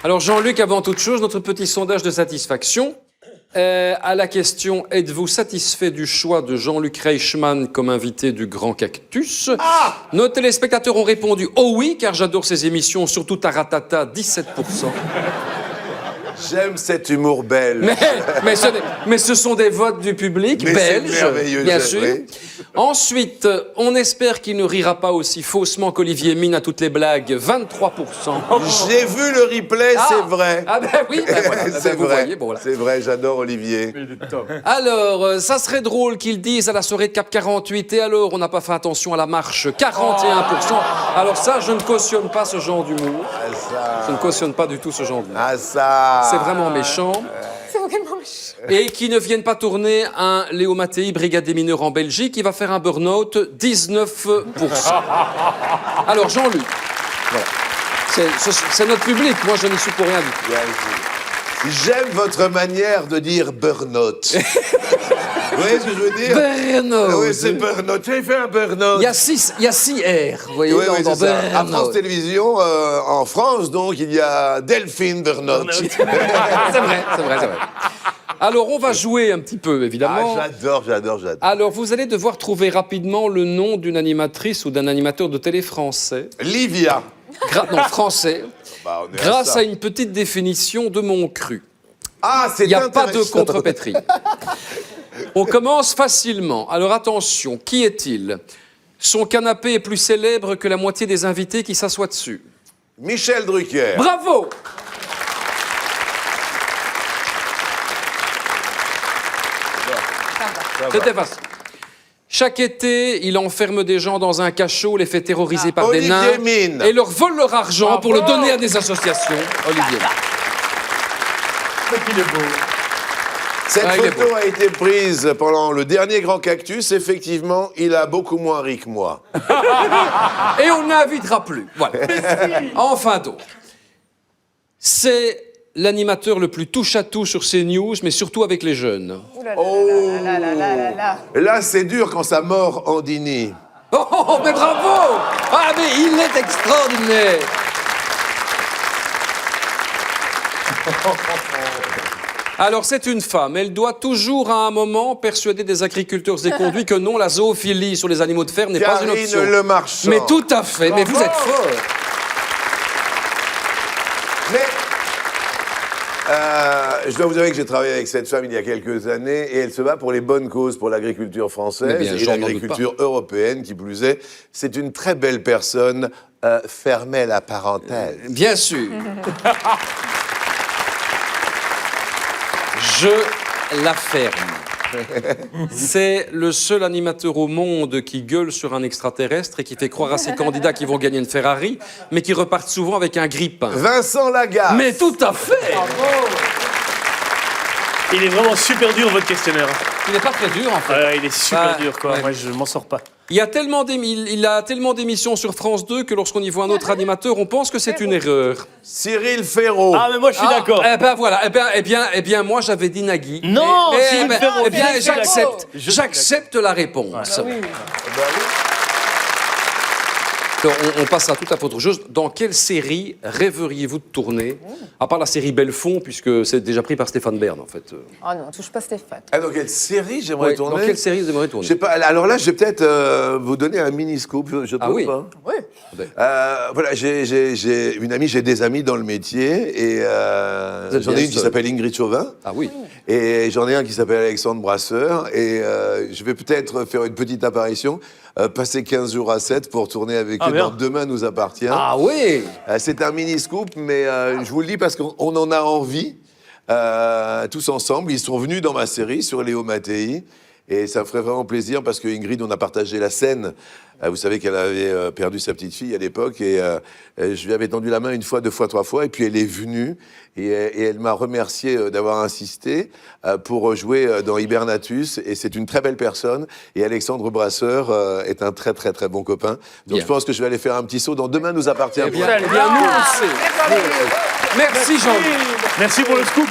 Alors Jean-Luc, avant toute chose, notre petit sondage de satisfaction. À la question « Êtes-vous satisfait du choix de Jean-Luc Reichmann comme invité du Grand Cactus ?» Nos téléspectateurs ont répondu « Oh oui, car j'adore ces émissions, surtout Taratata, 17%. » J'aime cet humour belge. Mais ce sont des votes du public Mais belge, c'est merveilleux, bien c'est sûr. vrai. Ensuite, on espère qu'il ne rira pas aussi faussement qu'Olivier Mine à toutes les blagues, 23%. J'ai vu le replay, c'est vrai. Ah ben oui, ben voilà, ben C'est vous vrai, voyez, bon, voilà. c'est vrai, j'adore Olivier. Alors, ça serait drôle qu'ils disent à la soirée de Cap 48, et alors on n'a pas fait attention à la marche, 41%. Alors ça, je ne cautionne pas ce genre d'humour. Ah ça, Je ne cautionne pas du tout ce genre d'humour. ah ça. C'est vraiment méchant. C'est vraiment méchant. Et qui ne viennent pas tourner un Léo Mattei, brigade des mineurs en Belgique, qui va faire un burn-out, 19%. Alors, Jean-Luc, voilà. C'est notre public, moi je n'y suis pour rien du tout. J'aime votre manière de dire burn-out. Vous voyez ce que je veux dire? Burn-out. Oui, c'est burn-out. Tu as fait un burn-out. Il y a 6 R, vous voyez, Oui, dans c'est ça. À burn-out. France Télévisions, en France, donc, il y a Delphine Burnout. C'est vrai. Alors, on va jouer un petit peu, évidemment. Ah, j'adore. Alors, vous allez devoir trouver rapidement le nom d'une animatrice ou d'un animateur de télé français. Livia. Non, français. Bah, on est Grâce ça. à une petite définition de mon cru. Ah, c'est Il n'y a pas de intéressant. contrepétrie. On commence facilement. Alors attention, qui est-il? Son canapé est plus célèbre que la moitié des invités qui s'assoient dessus. Michel Drucker. Bravo! C'était facile. Chaque été, il enferme des gens dans un cachot, les fait terroriser par des Olivier nains Mine. et leur vole leur argent pour le donner à des associations. Olivier. Cette Ah, il est photo a été prise pendant le dernier Grand Cactus. Effectivement, il a beaucoup moins ri que moi. Et on ne l'invitera plus. Voilà. Enfin donc. C'est l'animateur le plus touche-à-tout sur CNews, mais surtout avec les jeunes. Ouh là là là là là là là. Là, c'est dur quand ça mord Andini. Oh, mais bravo! Ah, mais il est extraordinaire! Alors, c'est une femme. Elle doit toujours, à un moment, persuader des agriculteurs éconduits que non, la zoophilie sur les animaux de ferme n'est pas une option. Karine Le Marchand. Mais tout à fait. Mais vous êtes fort. Mais je dois vous avouer que j'ai travaillé avec cette femme il y a quelques années et elle se bat pour les bonnes causes pour l'agriculture Mais française bien, et j'en doute l'agriculture européenne, qui plus est. C'est une très belle personne. Fermez la parenthèse. Bien sûr. Je la ferme. C'est le seul animateur au monde qui gueule sur un extraterrestre et qui fait croire à ses candidats qu'ils vont gagner une Ferrari, mais qui repartent souvent avec un grille-pain. Vincent Lagaffe. Mais tout à fait. Il est vraiment super dur, votre questionnaire. Il n'est pas très dur, en fait. Il est super dur, quoi. ouais. Moi, je m'en sors pas. Il a tellement d'émissions sur France 2 que lorsqu'on y voit un autre animateur, on pense que c'est une erreur. Cyril Ferraud. Ah, mais moi, je suis d'accord. Eh ben voilà. Eh bien, moi j'avais dit Nagui. Non, Mais- Cyril eh ben, Ferraud, eh bien, je suis d'accord. j'accepte la réponse. Alors, on passe à tout à fait autre chose. Dans quelle série rêveriez-vous de tourner? À part la série Belfond, puisque c'est déjà pris par Stéphane Bern, en fait. Oh non, touche pas Stéphane. Ah, dans quelle série j'aimerais Ouais, tourner? dans quelle série vous aimeriez Je tourner? sais pas. Alors là, je vais peut-être vous donner un mini-scoop. Je peux oui. pas Oui. Voilà, j'ai une amie, j'ai des amis dans le métier et Vous êtes j'en ai bien une qui seul. s'appelle Ingrid Chauvin. Ah oui. Et j'en ai un qui s'appelle Alexandre Brasseur. Et je vais peut-être faire une petite apparition, passer 15 jours à 7 pour tourner avec eux bien. dans Demain nous appartient. Ah oui. C'est un mini-scoop, mais je vous le dis parce qu'on en a envie, tous ensemble. Ils sont venus dans ma série sur Léo Mattei. Et ça me ferait vraiment plaisir parce que Ingrid, on a partagé la scène. Vous savez qu'elle avait perdu sa petite fille à l'époque et je lui avais tendu la main une fois, deux fois, trois fois et puis elle est venue et elle m'a remercié d'avoir insisté pour jouer dans Hibernatus et c'est une très belle personne et Alexandre Brasseur est un très très très bon copain. Donc Bien. je pense que je vais aller faire un petit saut dans Demain nous appartient. Eh bien, nous on le sait. Merci Jean-Luc. Merci pour le scoop.